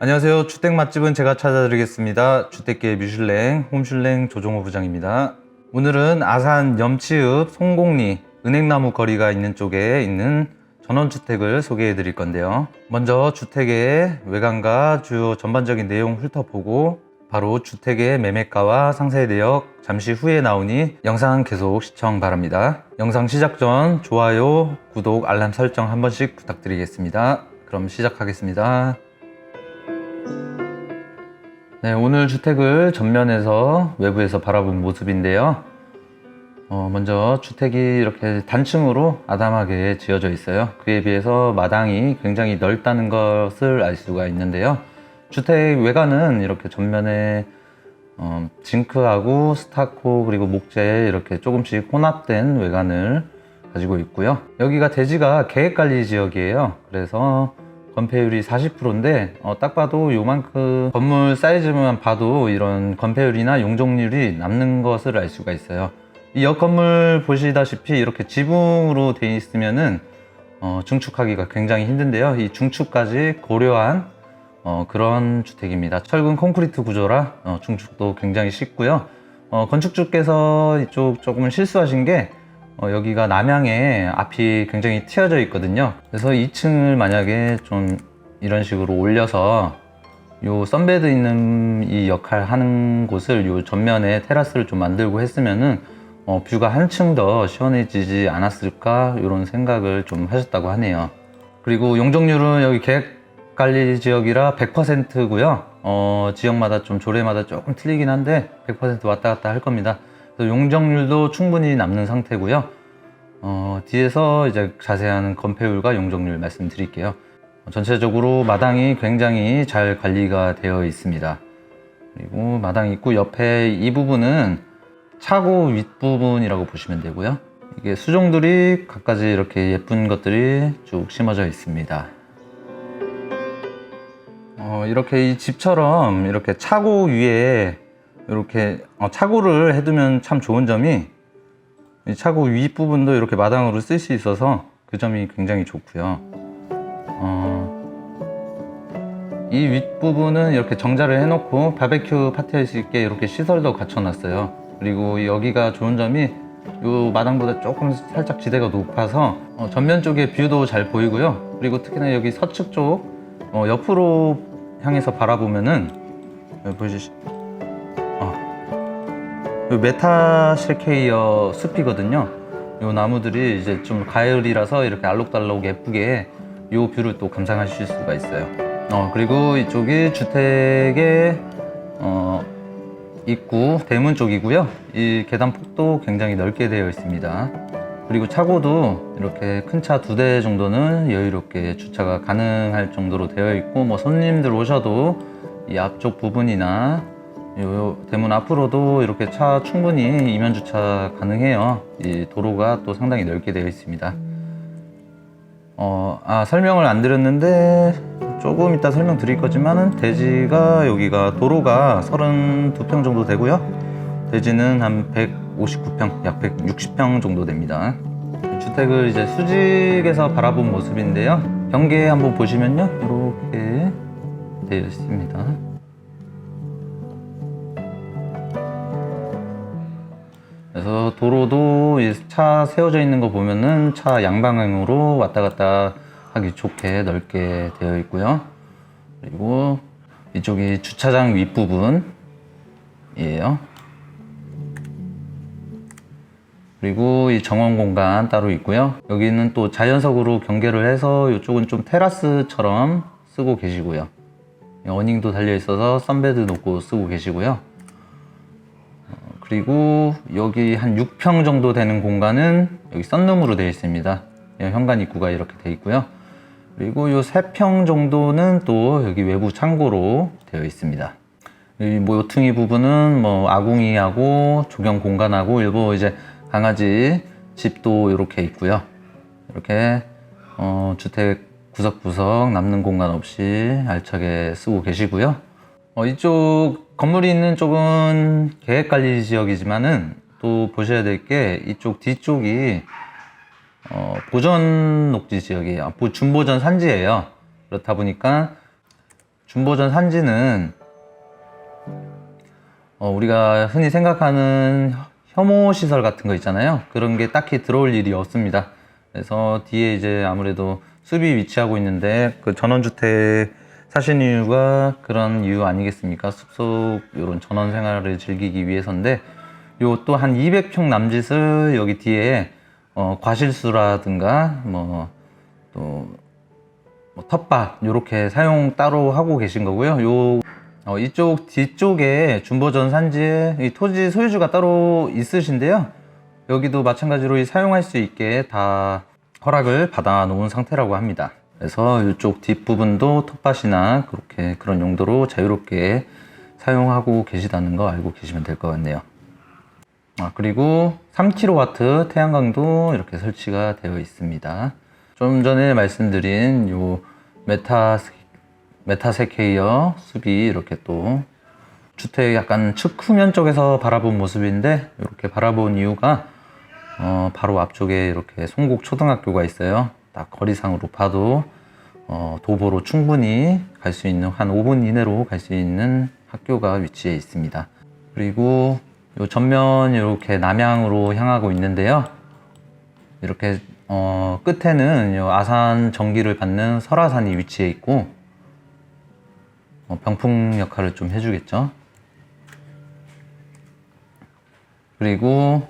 안녕하세요. 주택 맛집은 제가 찾아드리겠습니다. 주택계 뮤슐랭 홈슐랭 조종호 부장입니다. 오늘은 아산 염치읍 송곡리 은행나무 거리가 있는 쪽에 있는 전원주택을 소개해 드릴 건데요. 먼저 주택의 외관과 주요 전반적인 내용 훑어보고 바로 주택의 매매가와 상세 내역 잠시 후에 나오니 영상 계속 시청 바랍니다. 영상 시작 전 좋아요, 구독, 알람 설정 한 번씩 부탁드리겠습니다. 그럼 시작하겠습니다. 네, 오늘 주택을 전면에서 외부에서 바라본 모습인데요. 먼저 주택이 이렇게 단층으로 아담하게 지어져 있어요. 그에 비해서 마당이 굉장히 넓다는 것을 알 수가 있는데요. 주택 외관은 이렇게 전면에 징크하고 스타코 그리고 목재 이렇게 조금씩 혼합된 외관을 가지고 있고요. 여기가 대지가 계획관리 지역이에요. 그래서 건폐율이 40%인데 딱 봐도 요만큼 건물 사이즈만 봐도 이런 건폐율이나 용적률이 남는 것을 알 수가 있어요. 이 옆 건물 보시다시피 이렇게 지붕으로 되어 있으면은 중축하기가 굉장히 힘든데요. 이 중축까지 고려한 그런 주택입니다. 철근 콘크리트 구조라 중축도 굉장히 쉽고요. 건축주께서 이쪽 조금 실수하신 게 여기가 남향에 앞이 굉장히 튀어져 있거든요. 그래서 2층을 만약에 좀 이런 식으로 올려서 요 선베드 있는 이 역할 하는 곳을 요 전면에 테라스를 좀 만들고 했으면은 뷰가 한층 더 시원해지지 않았을까 이런 생각을 좀 하셨다고 하네요. 그리고 용적률은 여기 계획관리 지역이라 100%고요. 지역마다 좀 조례마다 조금 틀리긴 한데 100% 왔다 갔다 할 겁니다. 용적률도 충분히 남는 상태고요. 뒤에서 이제 자세한 건폐율과 용적률 말씀드릴게요. 전체적으로 마당이 굉장히 잘 관리가 되어 있습니다. 그리고 마당 입구 옆에 이 부분은 차고 윗부분이라고 보시면 되고요. 이게 수종들이 갖가지 이렇게 예쁜 것들이 쭉 심어져 있습니다. 이렇게 이 집처럼 이렇게 차고 위에 이렇게 차고를 해두면 참 좋은 점이 이 차고 윗부분도 이렇게 마당으로 쓸 수 있어서 그 점이 굉장히 좋고요. 이 윗부분은 이렇게 정자를 해놓고 바베큐 파티할 수 있게 이렇게 시설도 갖춰놨어요. 그리고 여기가 좋은 점이 이 마당보다 조금 살짝 지대가 높아서 전면 쪽에 뷰도 잘 보이고요. 그리고 특히나 여기 서측 쪽 옆으로 향해서 바라보면은 여기 보이시죠? 메타실케이어 숲이거든요. 요 나무들이 이제 좀 가을이라서 이렇게 알록달록 예쁘게 요 뷰를 또 감상하실 수가 있어요. 그리고 이쪽이 주택의 입구 대문 쪽이고요. 이 계단 폭도 굉장히 넓게 되어 있습니다. 그리고 차고도 이렇게 큰 차 2대 정도는 여유롭게 주차가 가능할 정도로 되어 있고, 뭐 손님들 오셔도 이 앞쪽 부분이나 요 대문 앞으로도 이렇게 차 충분히 이면 주차 가능해요. 이 도로가 또 상당히 넓게 되어 있습니다. 설명을 안 드렸는데 조금 이따 설명드릴 거지만은 대지가 여기가 도로가 32평 정도 되고요. 대지는 한 159평, 약 160평 정도 됩니다. 주택을 이제 수직에서 바라본 모습인데요. 경계 한번 보시면요, 이렇게 되어 있습니다. 그래서 도로도 차 세워져 있는 거 보면은 차 양방향으로 왔다 갔다 하기 좋게 넓게 되어 있고요. 그리고 이쪽이 주차장 윗부분이에요. 그리고 이 정원 공간 따로 있고요. 여기는 또 자연석으로 경계를 해서 이쪽은 좀 테라스처럼 쓰고 계시고요. 어닝도 달려 있어서 선베드 놓고 쓰고 계시고요. 그리고 여기 한 6평 정도 되는 공간은 여기 썬룸으로 되어 있습니다. 현관 입구가 이렇게 되어 있고요. 그리고 요 3평 정도는 또 여기 외부 창고로 되어 있습니다. 이 모퉁이 부분은 뭐 아궁이하고 조경 공간하고 일부 이제 강아지 집도 이렇게 있고요. 이렇게 주택 구석구석 남는 공간 없이 알차게 쓰고 계시고요. 이쪽 건물이 있는 쪽은 계획관리 지역이지만은 또 보셔야 될 게 이쪽 뒤쪽이 보전 녹지 지역이에요. 준보전 산지예요. 그렇다 보니까 준보전 산지는 우리가 흔히 생각하는 혐오 시설 같은 거 있잖아요. 그런 게 딱히 들어올 일이 없습니다. 그래서 뒤에 이제 아무래도 숲이 위치하고 있는데 그 전원주택 사신 이유가 그런 이유 아니겠습니까? 숲속 이런 전원 생활을 즐기기 위해서인데, 요 또 한 200평 남짓을 여기 뒤에 과실수라든가 또 텃밭 요렇게 사용 따로 하고 계신 거고요. 이쪽 뒤쪽에 준보전 산지에 이 토지 소유주가 따로 있으신데요. 여기도 마찬가지로 사용할 수 있게 다 허락을 받아 놓은 상태라고 합니다. 그래서 이쪽 뒷부분도 텃밭이나 그런 용도로 자유롭게 사용하고 계시다는 거 알고 계시면 될 것 같네요. 그리고 3kW 태양광도 이렇게 설치가 되어 있습니다. 좀 전에 말씀드린 요 메타세케이어 숲이 이렇게 또 주택 약간 측후면 쪽에서 바라본 모습인데, 이렇게 바라본 이유가 바로 앞쪽에 이렇게 송곡 초등학교가 있어요. 딱 거리상으로 봐도 도보로 충분히 갈 수 있는, 한 5분 이내로 갈 수 있는 학교가 위치해 있습니다. 그리고 요 전면 이렇게 남향으로 향하고 있는데요. 이렇게 끝에는 요 아산 전기를 받는 설화산이 위치해 있고 병풍 역할을 좀 해주겠죠. 그리고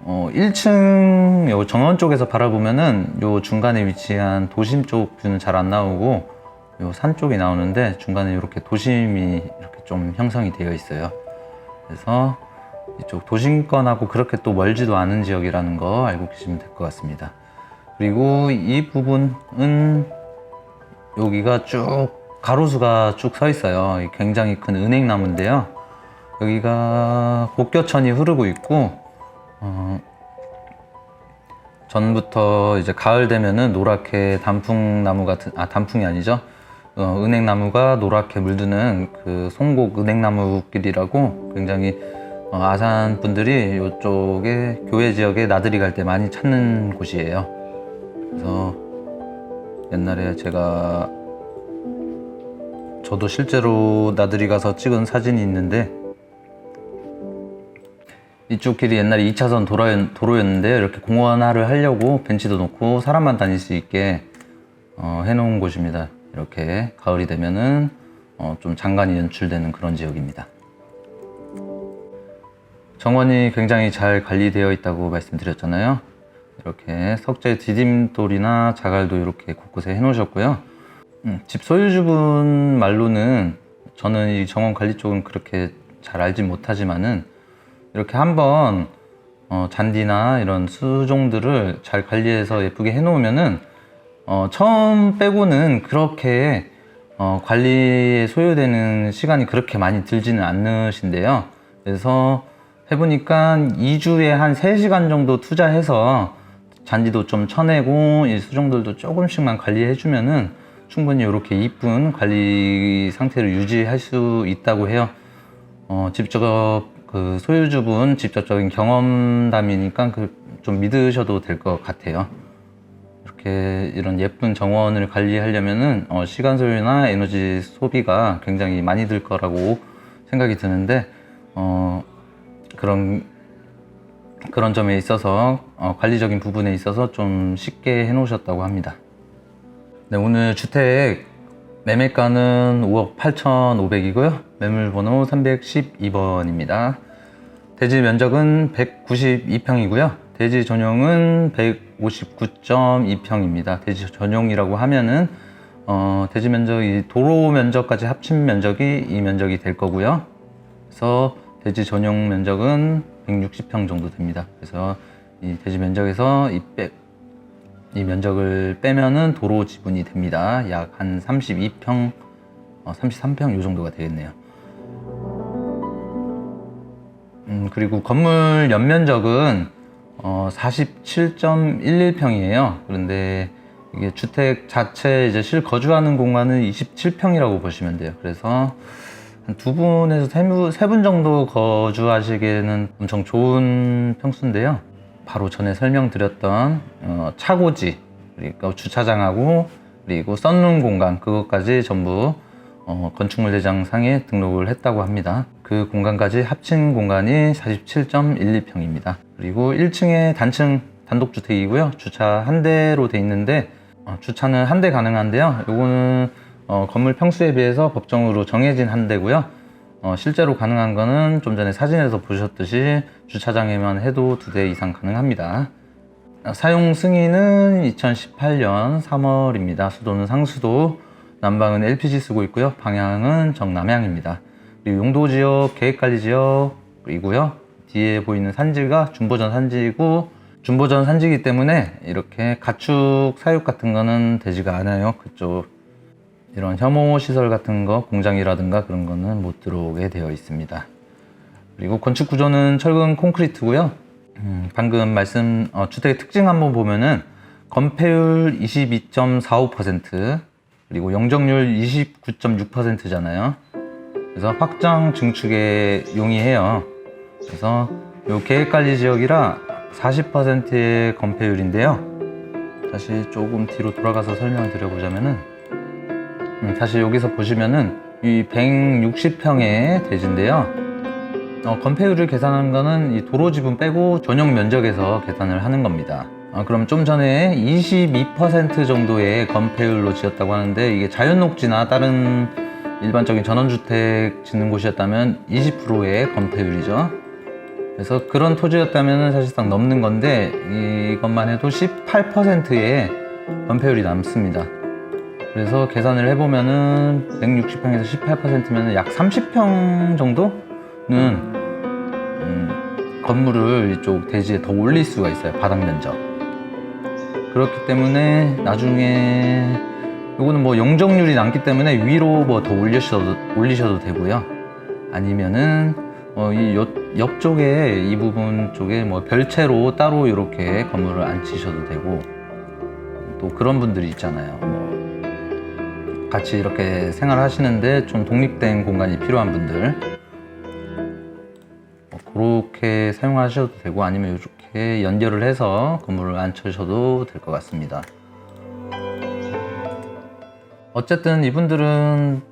1층 요 정원 쪽에서 바라보면은 요 중간에 위치한 도심 쪽 뷰는 잘 안 나오고 요 산 쪽이 나오는데, 중간에 이렇게 도심이 이렇게 좀 형성이 되어 있어요. 그래서 이쪽 도심권하고 그렇게 또 멀지도 않은 지역이라는 거 알고 계시면 될 것 같습니다. 그리고 이 부분은 여기가 쭉 가로수가 쭉 서 있어요. 굉장히 큰 은행나무인데요. 여기가 곡겨천이 흐르고 있고 전부터 이제 가을 되면은 노랗게 단풍나무 같은, 단풍이 아니죠. 은행나무가 노랗게 물드는 그 송곡 은행나무길이라고, 굉장히 아산 분들이 이쪽에 교외 지역에 나들이 갈 때 많이 찾는 곳이에요. 그래서 옛날에 저도 실제로 나들이 가서 찍은 사진이 있는데, 이쪽 길이 옛날에 2차선 도로였는데 이렇게 공원화를 하려고 벤치도 놓고 사람만 다닐 수 있게 해놓은 곳입니다. 이렇게 가을이 되면은 좀 장관이 연출되는 그런 지역입니다. 정원이 굉장히 잘 관리되어 있다고 말씀드렸잖아요. 이렇게 석재 디딤돌이나 자갈도 이렇게 곳곳에 해놓으셨고요. 집 소유주분 말로는, 저는 이 정원 관리 쪽은 그렇게 잘 알진 못하지만은, 이렇게 한번 잔디나 이런 수종들을 잘 관리해서 예쁘게 해놓으면은 처음 빼고는 그렇게 관리에 소요되는 시간이 그렇게 많이 들지는 않으신데요. 그래서 해보니까 2주에 한 3시간 정도 투자해서 잔디도 좀 쳐내고 이 수종들도 조금씩만 관리해주면은 충분히 이렇게 이쁜 관리 상태를 유지할 수 있다고 해요. 직접 그 소유주분 직접적인 경험담이니까 좀 믿으셔도 될 것 같아요. 이렇게 이런 예쁜 정원을 관리하려면은 시간 소요나 에너지 소비가 굉장히 많이 들 거라고 생각이 드는데, 그런 점에 있어서 관리적인 부분에 있어서 좀 쉽게 해놓으셨다고 합니다. 네, 오늘 주택 매매가는 5억 8,500이고요. 매물번호 312번입니다. 대지 면적은 192평이고요. 대지 전용은 159.2평입니다. 대지 전용이라고 하면은 대지 면적이 도로 면적까지 합친 면적이 이 면적이 될 거고요. 그래서 대지 전용 면적은 160평 정도 됩니다. 그래서 이 대지 면적에서 이 면적을 빼면은 도로 지분이 됩니다. 약 한 32평, 33평 요 정도가 되겠네요. 그리고 건물 연면적은 47.11평이에요. 그런데 이게 주택 자체 이제 실거주하는 공간은 27평이라고 보시면 돼요. 그래서 한 2분에서 3분 정도 거주하시기에는 엄청 좋은 평수인데요. 바로 전에 설명드렸던 차고지, 그리고 주차장하고 그리고 썬룸 공간, 그것까지 전부 건축물 대장상에 등록을 했다고 합니다. 그 공간까지 합친 공간이 47.12평입니다. 그리고 1층에 단층 단독주택이고요. 주차 한 대로 돼 있는데 주차는 한 대 가능한데요. 요거는 건물 평수에 비해서 법정으로 정해진 한 대고요. 실제로 가능한 거는 좀 전에 사진에서 보셨듯이 주차장에만 해도 2대 이상 가능합니다. 사용 승인은 2018년 3월입니다. 수도는 상수도, 난방은 LPG 쓰고 있고요. 방향은 정남향입니다. 그리고 용도지역, 계획관리지역이고요. 뒤에 보이는 산지가 준보전 산지이고, 준보전 산지이기 때문에 이렇게 가축 사육 같은 거는 되지가 않아요. 그쪽 이런 혐오 시설 같은 거, 공장이라든가 그런 거는 못 들어오게 되어 있습니다. 그리고 건축 구조는 철근 콘크리트고요. 방금 주택의 특징 한번 보면은 건폐율 22.45%, 그리고 용적률 29.6%잖아요. 그래서 확장 증축에 용이해요. 그래서 요 계획관리 지역이라 40%의 건폐율인데요. 다시 조금 뒤로 돌아가서 설명을 드려보자면은, 다시 여기서 보시면은 이 160평의 대지인데요. 건폐율을 계산하는 거는 이 도로 지분 빼고 전용 면적에서 계산을 하는 겁니다. 그럼 좀 전에 22% 정도의 건폐율로 지었다고 하는데, 이게 자연녹지나 다른 일반적인 전원주택 짓는 곳이었다면 20%의 건폐율이죠. 그래서 그런 토지였다면 사실상 넘는 건데, 이것만 해도 18%의 건폐율이 남습니다. 그래서 계산을 해보면은 160평에서 18%면 약 30평 정도는 건물을 이쪽 대지에 더 올릴 수가 있어요. 바닥 면적. 그렇기 때문에 나중에 요거는 뭐 용적률이 남기 때문에 위로 뭐 더 올리셔도 되고요. 아니면은 이 옆쪽에 이 부분 쪽에 뭐 별채로 따로 이렇게 건물을 안 치셔도 되고, 또 그런 분들이 있잖아요. 뭐 같이 이렇게 생활하시는데 좀 독립된 공간이 필요한 분들, 그렇게 사용하셔도 되고, 아니면 이렇게 연결을 해서 건물을 안 쳐셔도 될 것 같습니다. 어쨌든 이분들은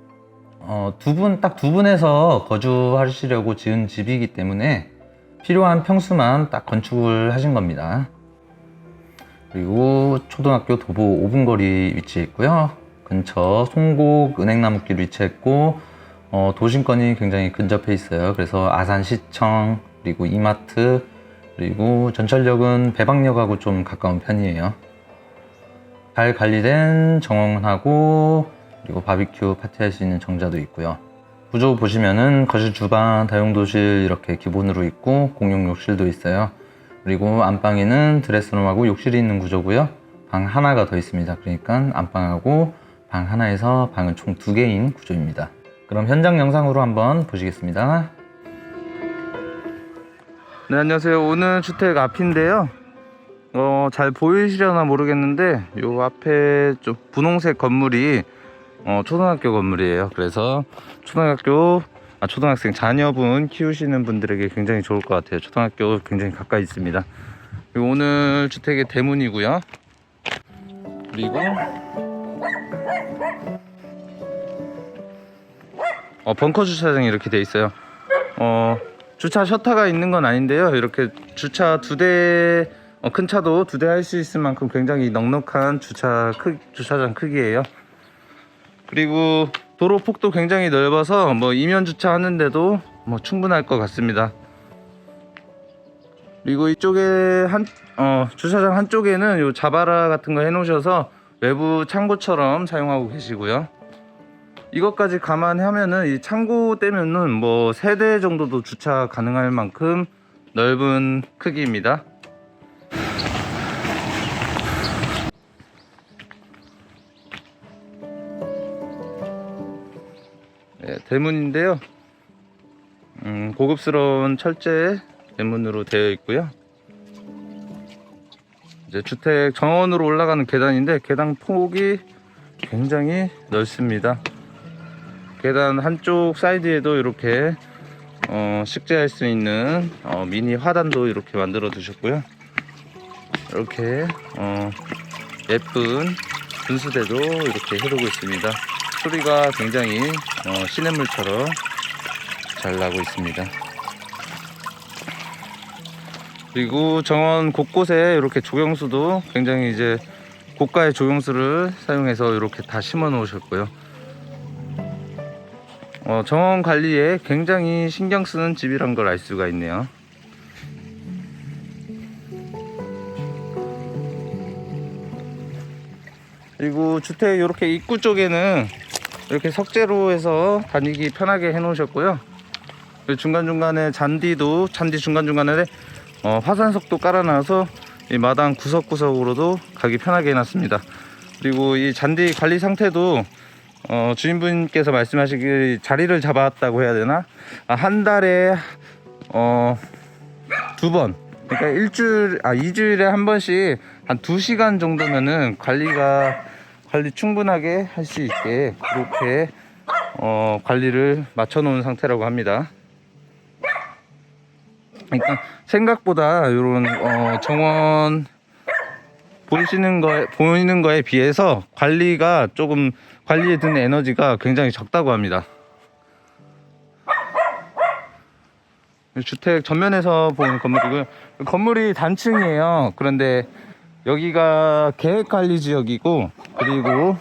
딱 두 분에서 거주하시려고 지은 집이기 때문에 필요한 평수만 딱 건축을 하신 겁니다. 그리고 초등학교 도보 5분 거리 위치해 있고요. 근처 송곡 은행나무길 위치했고, 도심권이 굉장히 근접해 있어요. 그래서 아산시청, 그리고 이마트, 그리고 전철역은 배방역하고 좀 가까운 편이에요. 잘 관리된 정원하고, 그리고 바비큐 파티할 수 있는 정자도 있고요. 구조 보시면은 거실, 주방, 다용도실 이렇게 기본으로 있고, 공용 욕실도 있어요. 그리고 안방에는 드레스룸하고 욕실이 있는 구조고요. 방 하나가 더 있습니다. 그러니까 안방하고 방 하나에서 방은 총 2개인 구조입니다. 그럼 현장 영상으로 한번 보시겠습니다. 네, 안녕하세요. 오늘 주택 앞인데요. 잘 보이시려나 모르겠는데, 요 앞에 좀 분홍색 건물이 초등학교 건물이에요. 그래서 초등학생 자녀분 키우시는 분들에게 굉장히 좋을 것 같아요. 초등학교 굉장히 가까이 있습니다. 그리고 오늘 주택의 대문이고요. 그리고 벙커 주차장이 이렇게 돼 있어요. 주차 셔터가 있는 건 아닌데요. 이렇게 주차 2대, 큰 차도 2대 할 수 있을 만큼 굉장히 넉넉한 주차장 크기예요. 그리고 도로 폭도 굉장히 넓어서 뭐 이면 주차 하는데도 뭐 충분할 것 같습니다. 그리고 이쪽에 주차장 한쪽에는 요 자바라 같은 거 해놓으셔서 외부 창고처럼 사용하고 계시고요. 이것까지 감안하면은 이 창고 떼면은 뭐 3대 정도도 주차 가능할 만큼 넓은 크기입니다. 네, 대문인데요. 고급스러운 철제 대문으로 되어 있고요. 이제 주택 정원으로 올라가는 계단인데, 계단 폭이 굉장히 넓습니다. 계단 한쪽 사이드에도 이렇게 식재할 수 있는 미니 화단도 이렇게 만들어 두셨고요. 이렇게 예쁜 분수대도 이렇게 해두고 있습니다. 소리가 굉장히 시냇물처럼 잘 나고 있습니다. 그리고 정원 곳곳에 이렇게 조경수도 굉장히 이제 고가의 조경수를 사용해서 이렇게 다 심어 놓으셨고요. 정원 관리에 굉장히 신경 쓰는 집이란 걸 알 수가 있네요. 그리고 주택 이렇게 입구 쪽에는 이렇게 석재로 해서 다니기 편하게 해 놓으셨고요. 중간중간에 잔디 중간중간에 화산석도 깔아놔서 이 마당 구석구석으로도 가기 편하게 해놨습니다. 그리고 이 잔디 관리 상태도 주인분께서 말씀하시길 자리를 잡았다고 해야 되나? 한 달에 2번, 그러니까 2주일에 한 번씩 한 2시간 정도면은 관리 충분하게 할 수 있게 그렇게 관리를 맞춰 놓은 상태라고 합니다. 그러니까 생각보다 이런 정원 보이는 거에 비해서 관리에 드는 에너지가 굉장히 적다고 합니다. 주택 전면에서 보는 건물이고요. 건물이 단층이에요. 그런데 여기가 계획관리 지역이고, 그리고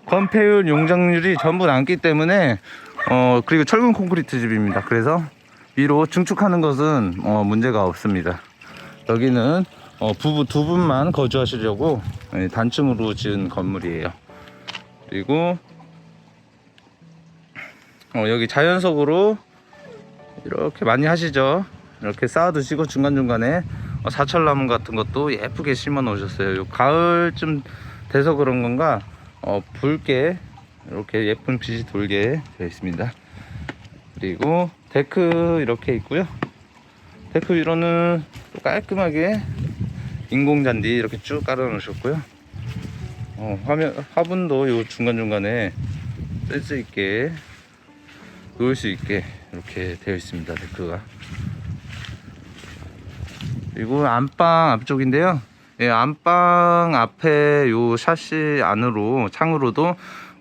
건폐율 용적률이 전부 남기 때문에 그리고 철근 콘크리트 집입니다. 그래서 위로 증축하는 것은 문제가 없습니다. 여기는 부부 2분만 거주하시려고 단층으로 지은 건물이에요. 그리고 여기 자연석으로 이렇게 많이 하시죠. 이렇게 쌓아두시고 중간중간에 사철나무 같은 것도 예쁘게 심어 놓으셨어요. 가을쯤 돼서 그런 건가 붉게 이렇게 예쁜 빛이 돌게 되어 있습니다. 그리고 데크 이렇게 있고요. 데크 위로는 또 깔끔하게 인공잔디 이렇게 쭉 깔아 놓으셨고요. 화분도 요 중간중간에 쓸 수 있게 놓을 수 있게 이렇게 되어 있습니다. 데크가. 그리고 안방 앞쪽인데요. 예, 안방 앞에 요 샤시 안으로 창으로도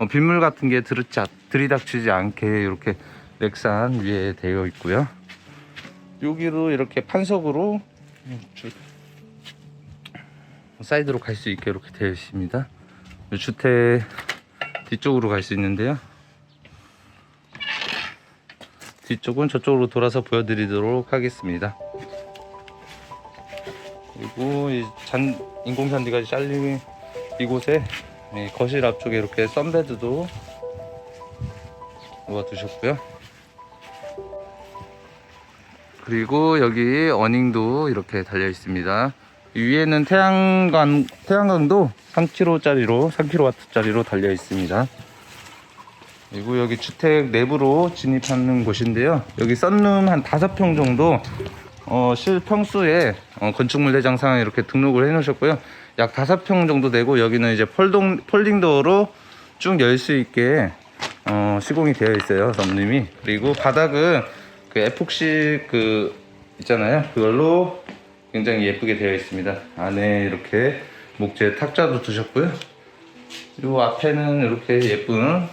빗물 같은 게 들이닥치지 않게 이렇게 렉산 위에 되어 있고요. 여기로 이렇게 판석으로 사이드로 갈 수 있게 이렇게 되어 있습니다. 주택 뒤쪽으로 갈 수 있는데요. 뒤쪽은 저쪽으로 돌아서 보여드리도록 하겠습니다. 그리고 이 인공잔디가 잘린 이곳에 거실 앞쪽에 이렇게 썬베드도 놓아두셨고요. 그리고 여기 어닝도 이렇게 달려 있습니다. 위에는 태양광도 3kW짜리로 달려 있습니다. 그리고 여기 주택 내부로 진입하는 곳인데요. 여기 썬룸 한 5평 정도 실평수에 건축물 대장상 이렇게 등록을 해 놓으셨고요. 약 5평 정도 되고, 여기는 이제 폴딩도어로 쭉 열 수 있게 시공이 되어 있어요, 썬룸이. 그리고 바닥은 그 에폭시 있잖아요, 그걸로 굉장히 예쁘게 되어 있습니다. 안에 이렇게 목재 탁자도 두셨고요. 그리고 앞에는 이렇게 예쁜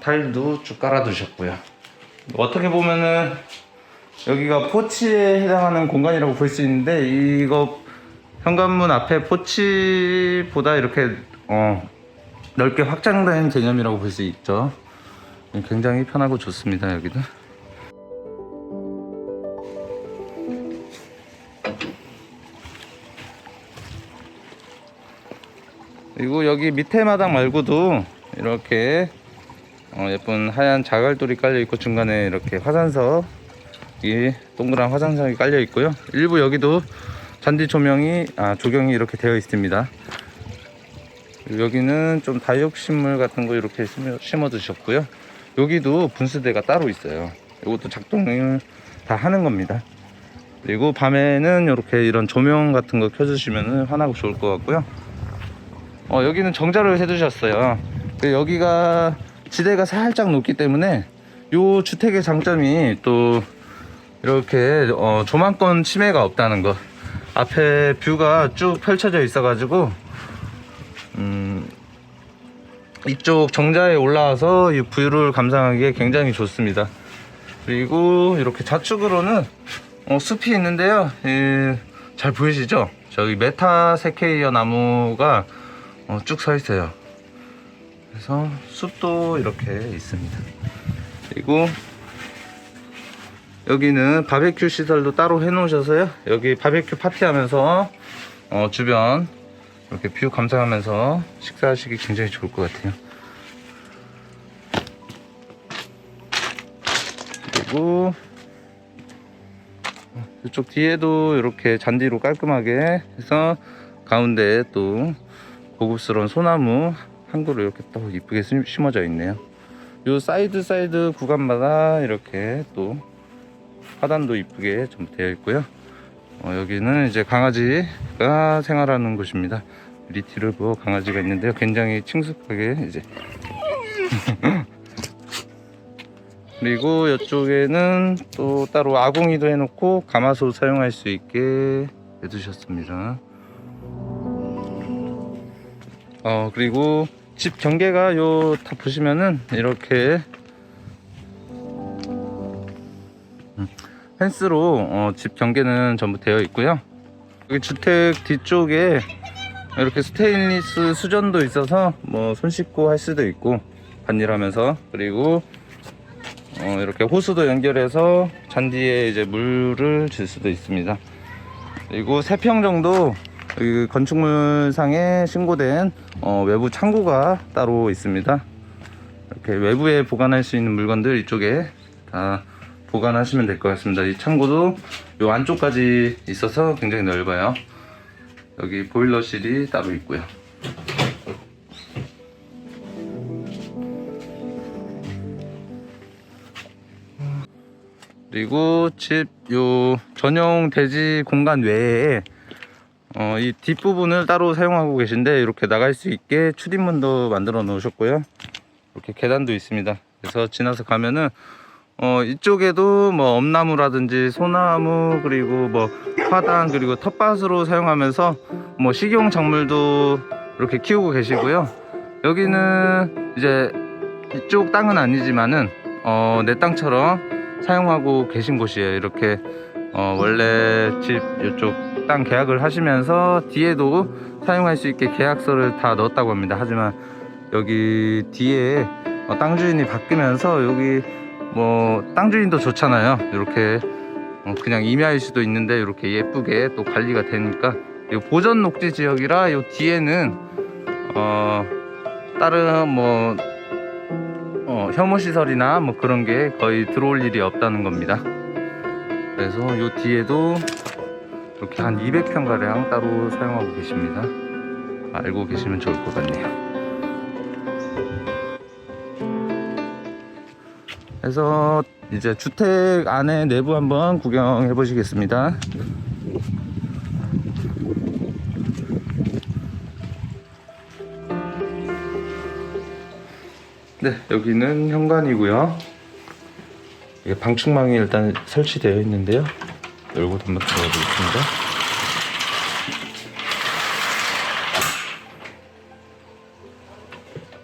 타일도 쭉 깔아 두셨고요. 어떻게 보면은 여기가 포치에 해당하는 공간이라고 볼 수 있는데, 이거 현관문 앞에 포치보다 이렇게 넓게 확장된 개념이라고 볼 수 있죠. 굉장히 편하고 좋습니다. 여기도. 그리고 여기 밑에 마당 말고도 이렇게 예쁜 하얀 자갈돌이 깔려 있고, 중간에 이렇게 화산석이 동그란 화산석이 깔려 있고요. 일부 여기도 잔디 조경이 이렇게 되어 있습니다. 여기는 좀 다육식물 같은 거 이렇게 심어 두셨고요. 여기도 분수대가 따로 있어요. 이것도 작동을 다 하는 겁니다. 그리고 밤에는 이렇게 이런 조명 같은 거 켜주시면 환하고 좋을 것 같고요. 여기는 정자를 해 두셨어요. 여기가 지대가 살짝 높기 때문에 이 주택의 장점이 또 이렇게 조망권 침해가 없다는 거. 앞에 뷰가 쭉 펼쳐져 있어 가지고 이쪽 정자에 올라와서 이 뷰를 감상하기에 굉장히 좋습니다. 그리고 이렇게 좌측으로는 숲이 있는데요. 잘 보이시죠? 저기 메타세케이어 나무가 쭉 서 있어요. 그래서 숲도 이렇게 있습니다. 그리고 여기는 바베큐 시설도 따로 해 놓으셔서요, 여기 바베큐 파티하면서 주변 이렇게 뷰 감상하면서 식사하시기 굉장히 좋을 것 같아요. 그리고 이쪽 뒤에도 이렇게 잔디로 깔끔하게 해서 가운데에 또 고급스러운 소나무 한 그루 이렇게 또 이쁘게 심어져 있네요. 요 사이드 구간마다 이렇게 또 화단도 이쁘게 좀 되어 있고요. 여기는 이제 강아지가 생활하는 곳입니다. 리티르버 강아지가 있는데요, 굉장히 친숙하게 이제 그리고 이쪽에는 또 따로 아궁이도 해놓고 가마솥 사용할 수 있게 해두셨습니다. 그리고 집 경계가 요 다 보시면은 이렇게 펜스로 집 경계는 전부 되어 있고요. 여기 주택 뒤쪽에 이렇게 스테인리스 수전도 있어서 뭐 손 씻고 할 수도 있고 반일하면서, 그리고 이렇게 호수도 연결해서 잔디에 이제 물을 줄 수도 있습니다. 그리고 3평 정도 건축물상에 신고된 외부 창고가 따로 있습니다. 이렇게 외부에 보관할 수 있는 물건들 이쪽에 다 보관하시면 될 것 같습니다. 이 창고도 요 안쪽까지 있어서 굉장히 넓어요. 여기 보일러실이 따로 있고요. 그리고 집 요 전용 대지 공간 외에 이 뒷부분을 따로 사용하고 계신데, 이렇게 나갈 수 있게 출입문도 만들어 놓으셨고요. 이렇게 계단도 있습니다. 그래서 지나서 가면은 이쪽에도 뭐 엄나무라든지 소나무, 그리고 뭐 화단, 그리고 텃밭으로 사용하면서 뭐 식용 작물도 이렇게 키우고 계시고요. 여기는 이제 이쪽 땅은 아니지만은 내 땅처럼 사용하고 계신 곳이에요. 이렇게 원래 집 이쪽 땅 계약을 하시면서 뒤에도 사용할 수 있게 계약서를 다 넣었다고 합니다. 하지만 여기 뒤에 땅 주인이 바뀌면서 여기 뭐 땅 주인도 좋잖아요. 이렇게 그냥 임야일 수도 있는데 이렇게 예쁘게 또 관리가 되니까, 이 보전 녹지 지역이라 요 뒤에는 다른 뭐 혐오 시설이나 뭐 그런 게 거의 들어올 일이 없다는 겁니다. 그래서 요 뒤에도 이렇게 한 200평 가량 따로 사용하고 계십니다. 알고 계시면 좋을 것 같네요. 그래서 이제 주택 안에 내부 한번 구경해 보시겠습니다. 네, 여기는 현관이고요. 이게 방충망이 일단 설치되어 있는데요. 열고 한번 들어가 보겠습니다.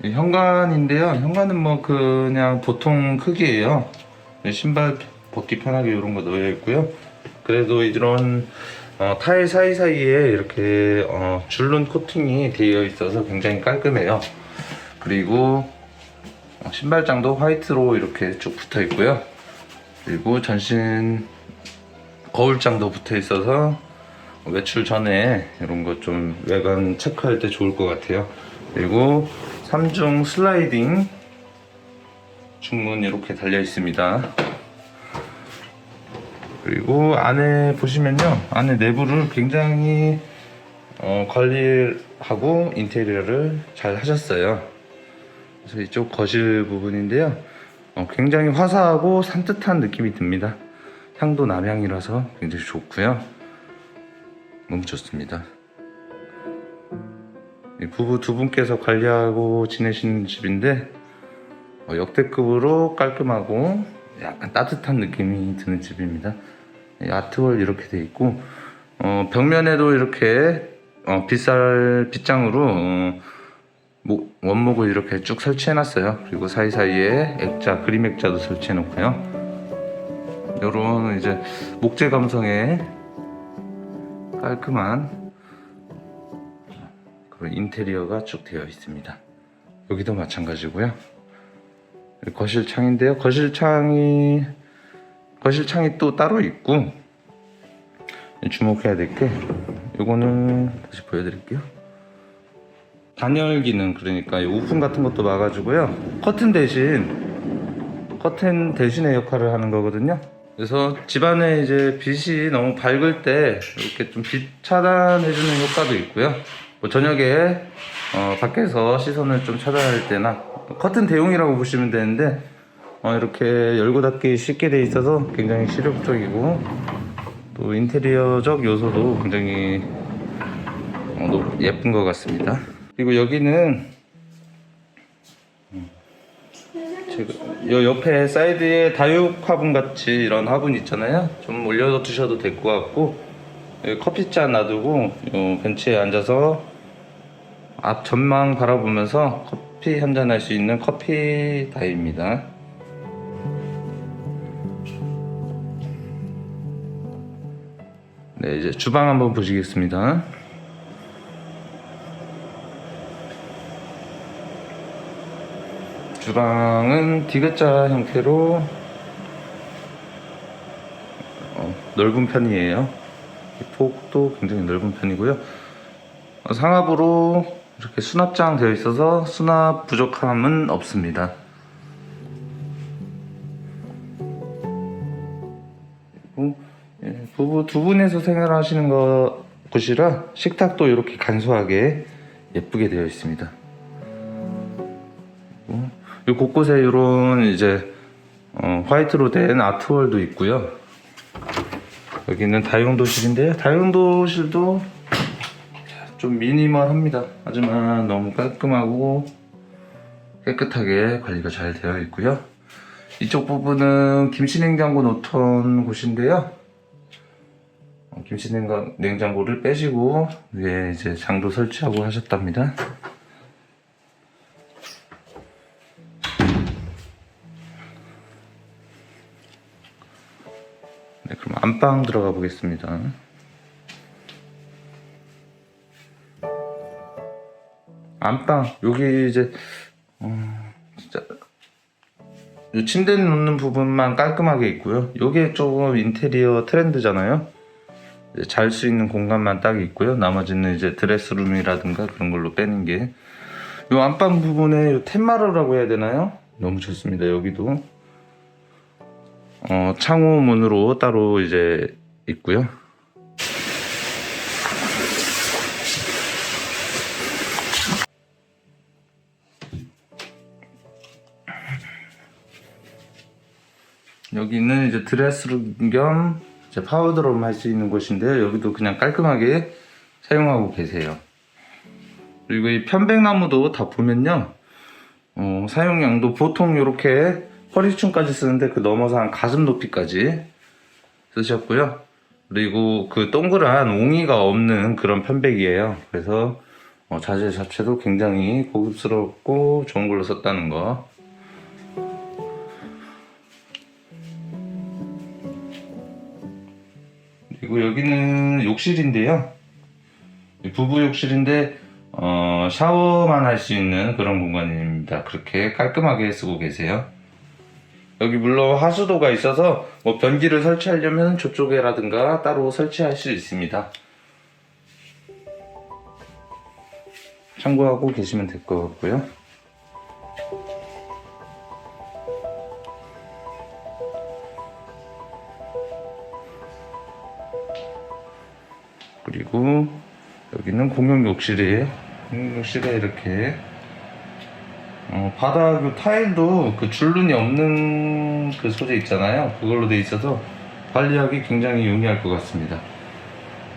현관인데요. 현관은 뭐 그냥 보통 크기예요. 신발 벗기 편하게 이런 거 놓여 있고요. 그래도 이런 타일 사이사이에 이렇게 줄눈 코팅이 되어 있어서 굉장히 깔끔해요. 그리고 신발장도 화이트로 이렇게 쭉 붙어 있고요. 그리고 전신 거울장도 붙어 있어서 외출 전에 이런 거 좀 외관 체크할 때 좋을 것 같아요. 그리고 3중 슬라이딩 중문 이렇게 달려 있습니다. 그리고 안에 보시면요, 안에 내부를 굉장히 관리하고 인테리어를 잘 하셨어요. 그래서 이쪽 거실 부분인데요, 굉장히 화사하고 산뜻한 느낌이 듭니다. 향도 남향이라서 굉장히 좋고요. 너무 좋습니다. 부부 두 분께서 관리하고 지내시는 집인데 역대급으로 깔끔하고 약간 따뜻한 느낌이 드는 집입니다. 아트월 이렇게 돼 있고 벽면에도 이렇게 빗장으로 원목을 이렇게 쭉 설치해놨어요. 그리고 사이사이에 액자, 그림 액자도 설치해놓고요. 요런 이제 목재 감성의 깔끔한 그런 인테리어가 쭉 되어 있습니다. 여기도 마찬가지고요. 거실 창인데요. 거실 창이 또 따로 있고, 주목해야 될 게 요거는 다시 보여드릴게요. 단열 기능, 그러니까 우풍 같은 것도 막아주고요. 커튼 대신의 역할을 하는 거거든요. 그래서 집안에 이제 빛이 너무 밝을 때 이렇게 좀 빛 차단해주는 효과도 있고요. 뭐 저녁에 밖에서 시선을 좀 차단할 때나 커튼 대용이라고 보시면 되는데, 이렇게 열고 닫기 쉽게 돼 있어서 굉장히 실용적이고, 또 인테리어적 요소도 굉장히 예쁜 것 같습니다. 그리고 여기는 요 옆에 사이드에 다육 화분 같이 이런 화분 있잖아요. 좀 올려두셔도 될 것 같고, 여기 커피잔 놔두고 요 벤치에 앉아서 앞 전망 바라보면서 커피 한잔 할 수 있는 커피 다이입니다. 네, 이제 주방 한번 보시겠습니다. 주방은 디귿자 형태로 넓은 편이에요. 폭도 굉장히 넓은 편이고요. 상압으로 이렇게 수납장 되어 있어서 수납 부족함은 없습니다. 그리고 부부 두 분에서 생활하시는 곳이라 식탁도 이렇게 간소하게 예쁘게 되어 있습니다. 이 곳곳에 이런 이제 화이트로 된 아트월도 있고요. 여기는 다용도실인데요. 다용도실도 좀 미니멀합니다. 하지만 너무 깔끔하고 깨끗하게 관리가 잘 되어 있고요. 이쪽 부분은 김치냉장고 놓던 곳인데요. 김치냉장고를 빼시고 위에 이제 장도 설치하고 하셨답니다. 네, 그럼 안방 들어가 보겠습니다. 안방, 여기 이제 진짜 이 침대 놓는 부분만 깔끔하게 있고요. 요게 조금 인테리어 트렌드잖아요. 잘 수 있는 공간만 딱 있고요. 나머지는 이제 드레스룸이라든가 그런 걸로 빼는 게, 요 안방 부분에 요 텐마루라고 해야 되나요? 너무 좋습니다. 여기도 창호 문으로 따로 이제 있고요. 여기는 이제 드레스룸 겸 이제 파우더룸 할 수 있는 곳인데요. 여기도 그냥 깔끔하게 사용하고 계세요. 그리고 이 편백나무도 다 보면요, 사용량도 보통 이렇게 허리춤까지 쓰는데 그 넘어서 한 가슴 높이까지 쓰셨고요. 그리고 그 동그란 옹이가 없는 그런 편백이에요. 그래서 자재 자체도 굉장히 고급스럽고 좋은 걸로 썼다는 거. 그리고 여기는 욕실인데요. 부부 욕실인데 샤워만 할 수 있는 그런 공간입니다. 그렇게 깔끔하게 쓰고 계세요. 여기 물론 하수도가 있어서 뭐 변기를 설치하려면 저쪽에라든가 따로 설치할 수 있습니다. 참고하고 계시면 될 것 같고요. 그리고 여기는 공용 욕실에 이렇게 바닥 타일도 그 줄눈이 없는 그 소재 있잖아요. 그걸로 돼 있어서 관리하기 굉장히 용이할 것 같습니다.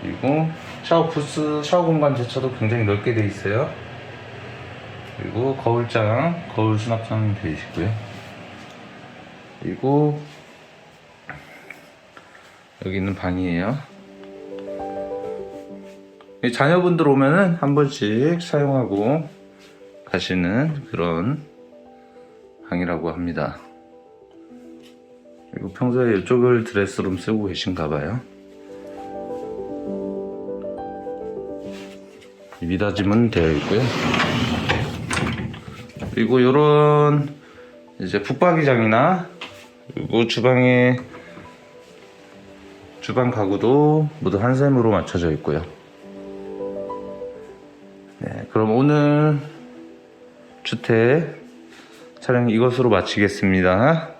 그리고 샤워 부스, 샤워 공간 자체도 굉장히 넓게 돼 있어요. 그리고 거울 수납장 되어 있고요. 그리고 여기 있는 방이에요. 자녀분들 오면은 한 번씩 사용하고 가시는 그런 방이라고 합니다. 그리고 평소에 이쪽을 드레스룸 쓰고 계신가 봐요. 미닫이문 되어 있고요. 그리고 요런 이제 붙박이장이나 그리고 주방 가구도 모두 한샘으로 맞춰져 있고요. 네, 그럼 오늘 주택 촬영 이것으로 마치겠습니다.